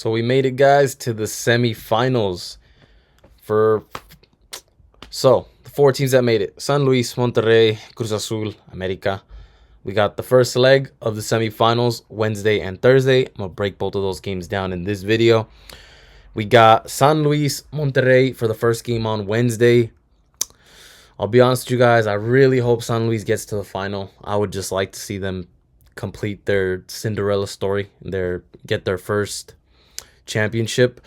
So we made it, guys, to the semifinals for the four teams that made it: San Luis, Monterrey, Cruz Azul, America. We got the first leg of the semifinals Wednesday and Thursday. I'm gonna break both of those games down in this video. We got San Luis, Monterrey for the first game on Wednesday. I'll be honest with you guys, I really hope San Luis gets to the final. I would just like to see them complete their Cinderella story, get their first championship.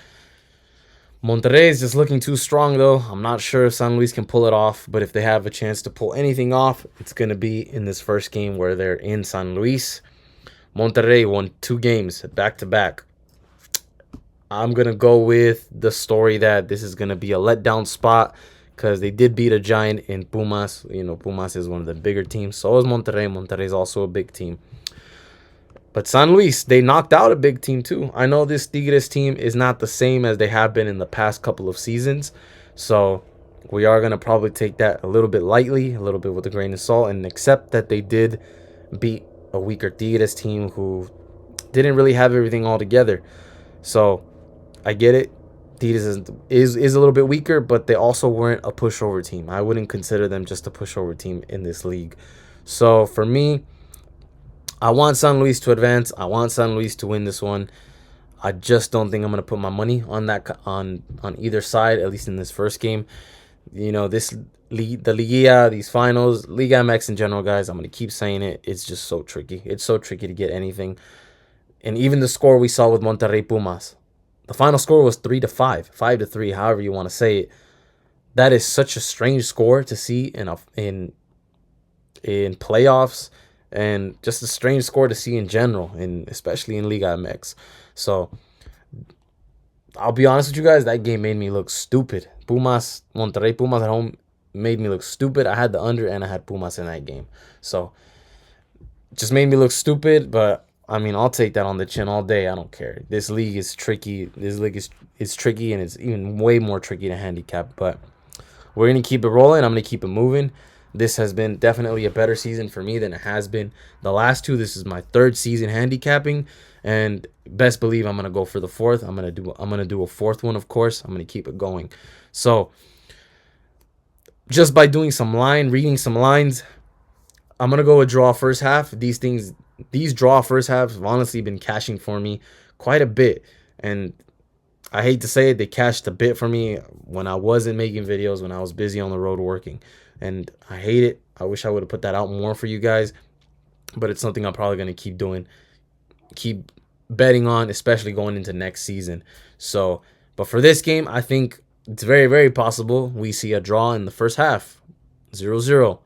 Monterrey is just looking too strong, though. I'm not sure if San Luis can pull it off, but if they have a chance to pull anything off, it's going to be in this first game where they're in San Luis. Monterrey won 2 games back to back. I'm going to go with the story that this is going to be a letdown spot because they did beat a giant in Pumas. You know, Pumas is one of the bigger teams. So is Monterrey. Monterrey is also a big team. But San Luis, they knocked out a big team too. I know this Tigres team is not the same as they have been in the past couple of seasons. So we are going to probably take that a little bit lightly, a little bit with a grain of salt, and accept that they did beat a weaker Tigres team who didn't really have everything all together. So I get it. Tigres is a little bit weaker, but they also weren't a pushover team. I wouldn't consider them just a pushover team in this league. So for me, I want San Luis to advance. I want San Luis to win this one. I just don't think I'm going to put my money on that on either side, at least in this first game. You know, the Liga, these finals, Liga MX in general, guys, I'm going to keep saying it. It's just so tricky. It's so tricky to get anything. And even the score we saw with Monterrey Pumas, the final score was 3-5, 5-3, however you want to say it. That is such a strange score to see in playoffs, and just a strange score to see in general, and especially in Liga MX. So I'll be honest with you guys, that game made me look stupid. Monterrey Pumas at home made me look stupid. I had the under and I had Pumas in that game. So it just made me look stupid, but I mean, I'll take that on the chin all day. I don't care. This league is tricky. This league is tricky, and it's even way more tricky to handicap, but we're going to keep it rolling. I'm going to keep it moving. This has been definitely a better season for me than it has been the last 2. This is my 3rd season handicapping, and best believe I'm gonna go for the 4th. I'm gonna do a 4th one, of course. I'm gonna keep it going. So just by reading some lines, I'm gonna go with draw first half. These draw first halves have honestly been cashing for me quite a bit, and I hate to say it, they cashed a bit for me when I wasn't making videos, when I was busy on the road working. And I hate it. I wish I would have put that out more for you guys. But it's something I'm probably going to keep doing. Keep betting on, especially going into next season. So, but for this game, I think it's very, very possible we see a draw in the first half. 0-0.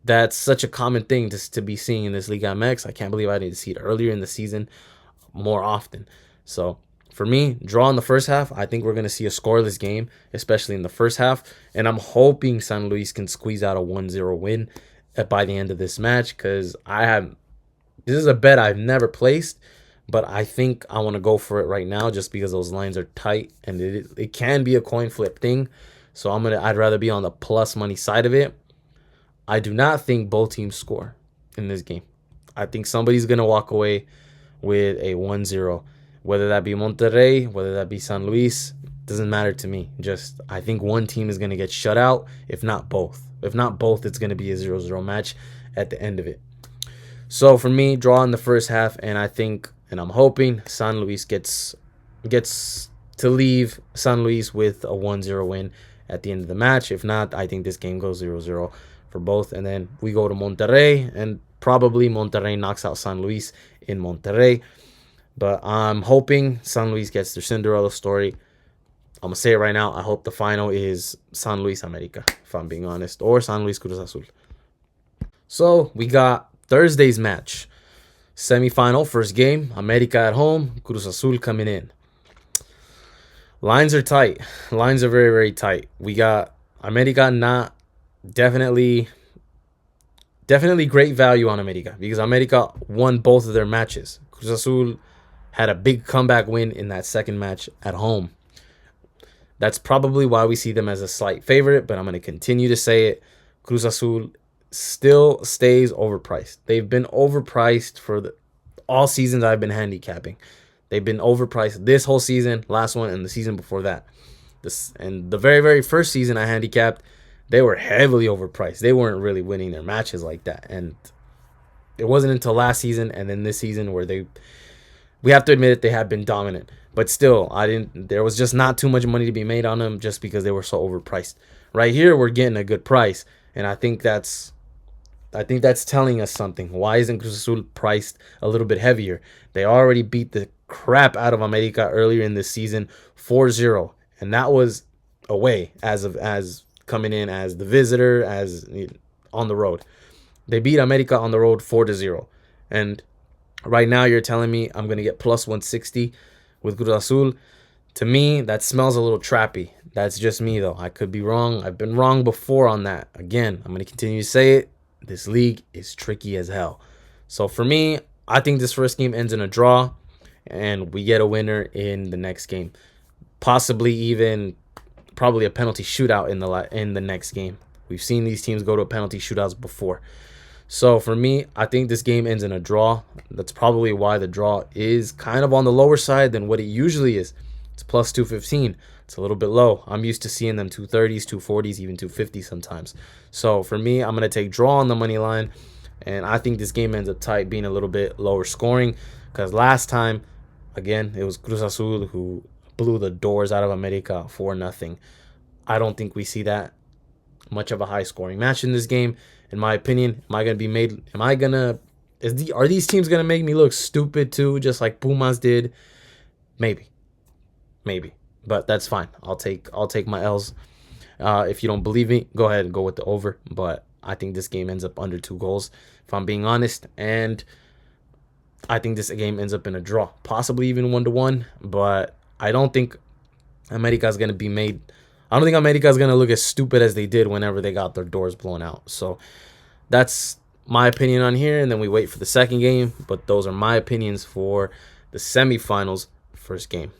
That's such a common thing to be seeing in this Liga MX. I can't believe I didn't see it earlier in the season more often. So for me, draw in the first half. I think we're going to see a scoreless game, especially in the first half. And I'm hoping San Luis can squeeze out a 1-0 win by the end of this match, because this is a bet I've never placed, but I think I want to go for it right now just because those lines are tight, and it can be a coin flip thing. So I'd rather be on the plus money side of it. I do not think both teams score in this game. I think somebody's going to walk away with a 1-0. Whether that be Monterrey, whether that be San Luis, doesn't matter to me. Just I think one team is going to get shut out, if not both. If not both, it's going to be a 0-0 match at the end of it. So for me, draw in the first half, and I think, and I'm hoping San Luis gets to leave San Luis with a 1-0 win at the end of the match. If not, I think this game goes 0-0 for both, and then we go to Monterrey, and probably Monterrey knocks out San Luis in Monterrey. But I'm hoping San Luis gets their Cinderella story. I'm going to say it right now. I hope the final is San Luis America, if I'm being honest, or San Luis Cruz Azul. So we got Thursday's match. Semifinal, first game. America at home, Cruz Azul coming in. Lines are tight. Lines are very, very tight. We got America definitely great value on America, because America won both of their matches. Cruz Azul had a big comeback win in that second match at home. That's probably why we see them as a slight favorite, but I'm going to continue to say it. Cruz Azul still stays overpriced. They've been overpriced for all seasons I've been handicapping. They've been overpriced this whole season, last one, and the season before that. This and the very, very first season I handicapped, they were heavily overpriced. They weren't really winning their matches like that. And it wasn't until last season and then this season where we have to admit it, they have been dominant. But still, there was just not too much money to be made on them just because they were so overpriced. Right here, we're getting a good price, and I think that's telling us something. Why isn't Cruz Azul priced a little bit heavier? They already beat the crap out of America earlier in this season 4-0, and that was away as coming in as the visitor, as on the road. They beat America on the road 4-0. And right now you're telling me I'm going to get plus 160 with Cruz Azul. To me, that smells a little trappy. That's just me, though. I could be wrong. I've been wrong before on that. Again, I'm going to continue to say it. This league is tricky as hell. So for me, I think this first game ends in a draw, and we get a winner in the next game. Possibly even probably a penalty shootout in the next game. We've seen these teams go to penalty shootouts before. So for me, I think this game ends in a draw. That's probably why the draw is kind of on the lower side than what it usually is. It's plus 215. It's a little bit low. I'm used to seeing them 230s, 240s, even 250 sometimes. So for me, I'm going to take draw on the money line. And I think this game ends up tight, being a little bit lower scoring. Because last time, again, it was Cruz Azul who blew the doors out of America 4-0. I don't think we see that much of a high scoring match in this game. In my opinion, are these teams gonna make me look stupid too, just like Pumas did? Maybe, but that's fine. I'll take my L's. If you don't believe me, go ahead and go with the over. But I think this game ends up under 2 goals, if I'm being honest, and I think this game ends up in a draw, possibly even 1-1. But I don't think America's gonna be made. I don't think America's going to look as stupid as they did whenever they got their doors blown out. So that's my opinion on here, and then we wait for the second game. But those are my opinions for the semifinals first game.